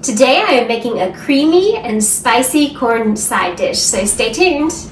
Today I am making a creamy and spicy corn side dish, so stay tuned.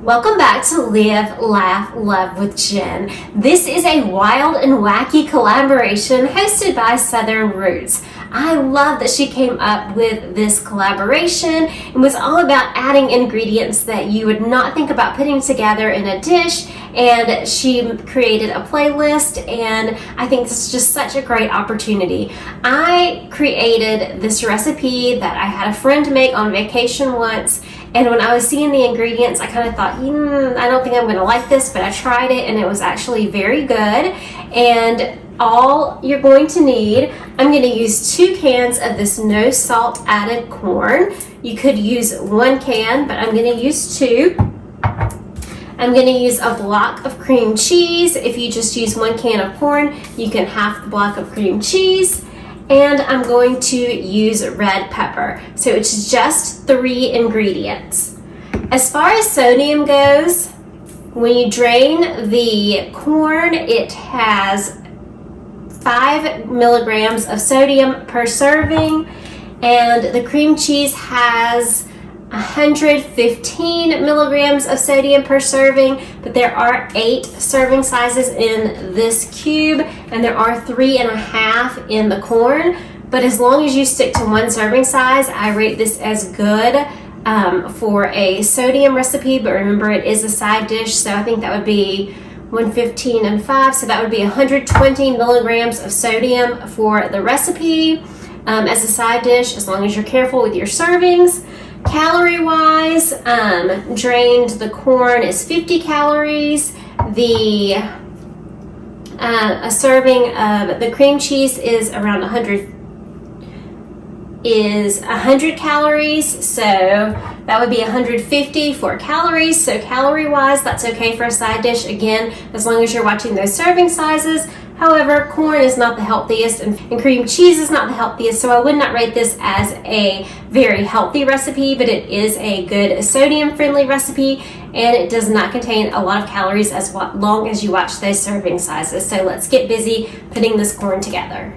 Welcome back to Live, Laugh, Love with Jen. This is a wild and wacky collaboration hosted by Southern Roots. I love that she came up with this collaboration. It was all about adding ingredients that you would not think about putting together in a dish, and she created a playlist, and I think this is just such a great opportunity. I created this recipe that I had a friend make on vacation once, and when I was seeing the ingredients, I kind of thought, I don't think I'm going to like this, but I tried it and it was actually very good. And all you're going to need, I'm going to use 2 cans of this no salt added corn. You could use 1 can, but I'm going to use 2. I'm going to use a block of cream cheese. If you just use 1 can of corn, you can half the block of cream cheese. And I'm going to use red pepper. So it's just 3 ingredients. As far as sodium goes, when you drain the corn, it has 5 milligrams of sodium per serving, and the cream cheese has 115 milligrams of sodium per serving, but there are 8 serving sizes in this cube, and there are 3.5 in the corn. But as long as you stick to 1 serving size, I rate this as good for a sodium recipe. But remember, it is a side dish, so I think that would be 115 and 5, so that would be 120 milligrams of sodium for the recipe as a side dish, as long as you're careful with your servings. Calorie wise, drained the corn is 50 calories. A serving of the cream cheese is around 100 calories, so that would be 150 for calories. So calorie wise, that's okay for a side dish, again, as long as you're watching those serving sizes. However, corn is not the healthiest and cream cheese is not the healthiest, so I would not rate this as a very healthy recipe, but it is a good sodium-friendly recipe, and it does not contain a lot of calories as long as you watch those serving sizes. So let's get busy putting this corn together.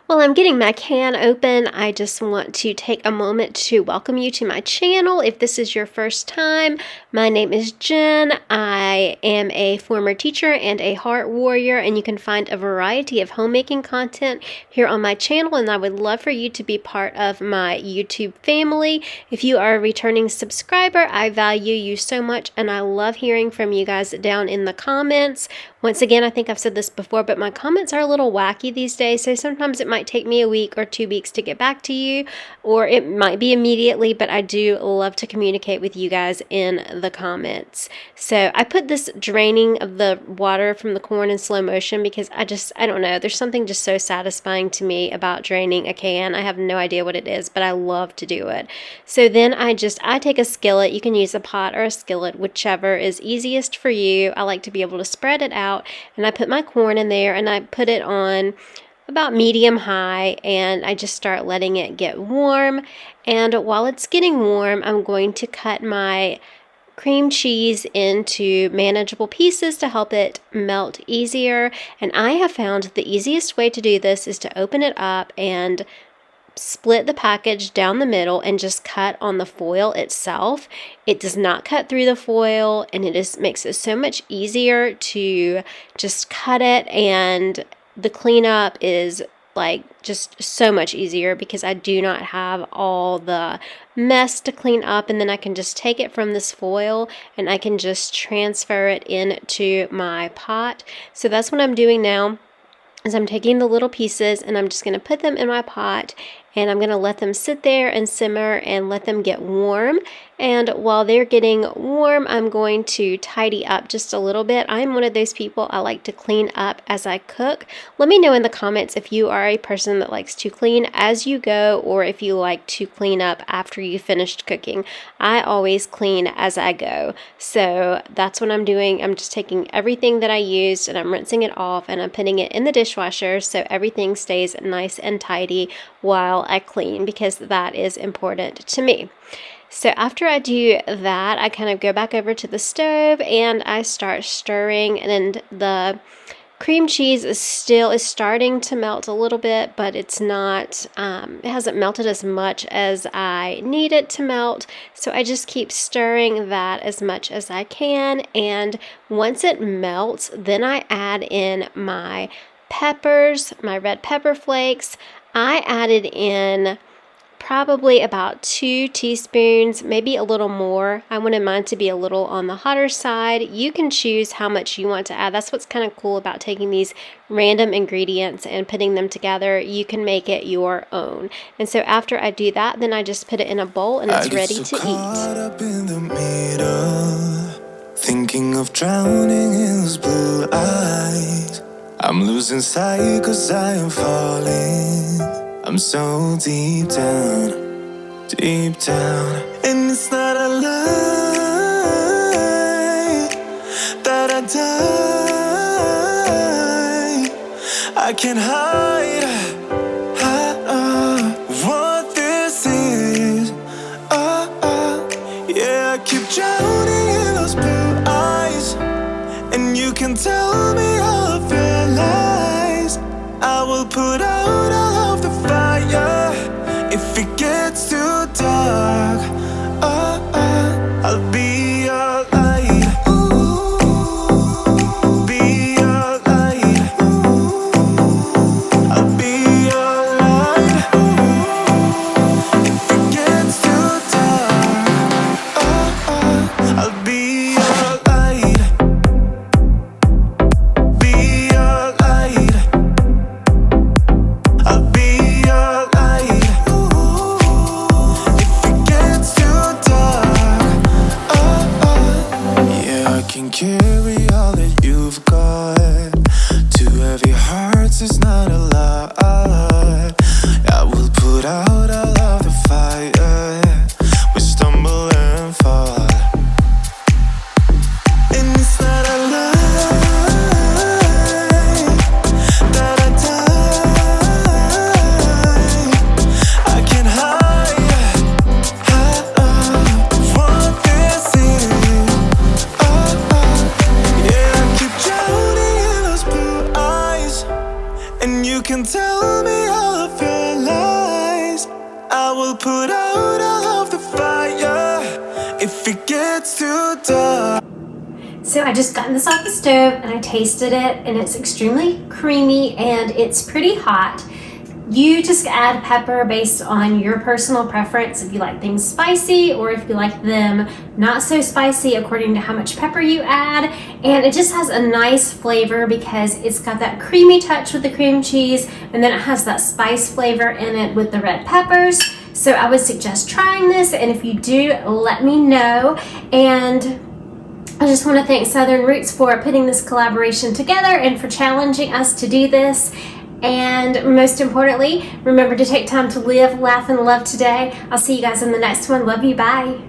While I'm getting my can open, I just want to take a moment to welcome you to my channel. If this is your first time, my name is Jen. I am a former teacher and a heart warrior, and you can find a variety of homemaking content here on my channel, and I would love for you to be part of my YouTube family. If you are a returning subscriber, I value you so much, and I love hearing from you guys down in the comments. Once again, I think I've said this before, but my comments are a little wacky these days, so sometimes it might take me a week or 2 weeks to get back to you, or it might be immediately, but I do love to communicate with you guys in the comments. So I put this draining of the water from the corn in slow motion because I don't know, there's something just so satisfying to me about draining a can. I have no idea what it is, but I love to do it. So then I take a skillet. You can use a pot or a skillet, whichever is easiest for you. I like to be able to spread it out, and I put my corn in there and I put it on about medium high, and I just start letting it get warm. And while it's getting warm, I'm going to cut my cream cheese into manageable pieces to help it melt easier. And I have found the easiest way to do this is to open it up and split the package down the middle and just cut on the foil itself. It does not cut through the foil, and it makes it so much easier to just cut it, and the cleanup is like just so much easier because I do not have all the mess to clean up, and then I can just take it from this foil and I can just transfer it into my pot. So that's what I'm doing now, is I'm taking the little pieces and I'm just going to put them in my pot, and I'm going to let them sit there and simmer and let them get warm. And while they're getting warm, I'm going to tidy up just a little bit. I'm one of those people, I like to clean up as I cook. Let me know in the comments if you are a person that likes to clean as you go, or if you like to clean up after you finished cooking. I always clean as I go. So that's what I'm doing. I'm just taking everything that I used and I'm rinsing it off and I'm putting it in the dishwasher so everything stays nice and tidy while I clean, because that is important to me. So after I do that, I kind of go back over to the stove and I start stirring, and the cream cheese is starting to melt a little bit, but it's not, it hasn't melted as much as I need it to melt. So I just keep stirring that as much as I can. And once it melts, then I add in my peppers, my red pepper flakes. I added in probably about 2 teaspoons, maybe a little more. I wanted mine to be a little on the hotter side. You can choose how much you want to add. That's what's kind of cool about taking these random ingredients and putting them together. You can make it your own. And so after I do that, then I just put it in a bowl and it's ready to eat. Up in the middle, thinking of drowning in those blue eyes. I'm losing sight 'cause I am falling. I'm so deep down, and it's not a lie that I die. I can't hide what this is. Yeah, I keep drowning in those blue eyes, and you can tell me all of your lies. I will put out all of the fire if it gets too dark. I'll be your light. Be your light. I'll be your light. If it gets too dark, I'll be your light. Be your light. I'll be your light. If it gets too dark, yeah, I can carry all that you've got. 2 heavy hearts is not a lot. I will put out all of the fire. We stumble and fall, and it's not a lie that I die. I can't hide what this is. Yeah, I keep drowning in those blue eyes, and you can tell me all of your lies. I will put out all of the fire if it gets too dark. So I just gotten this off the stove and I tasted it, and it's extremely creamy and it's pretty hot. You just add pepper based on your personal preference, if you like things spicy or if you like them not so spicy, according to how much pepper you add. And it just has a nice flavor because it's got that creamy touch with the cream cheese, and then it has that spice flavor in it with the red peppers. So I would suggest trying this, and if you do, let me know. And I just want to thank Southern Roots for putting this collaboration together and for challenging us to do this. And most importantly, remember to take time to live, laugh, and love today. I'll see you guys in the next one. Love you. Bye.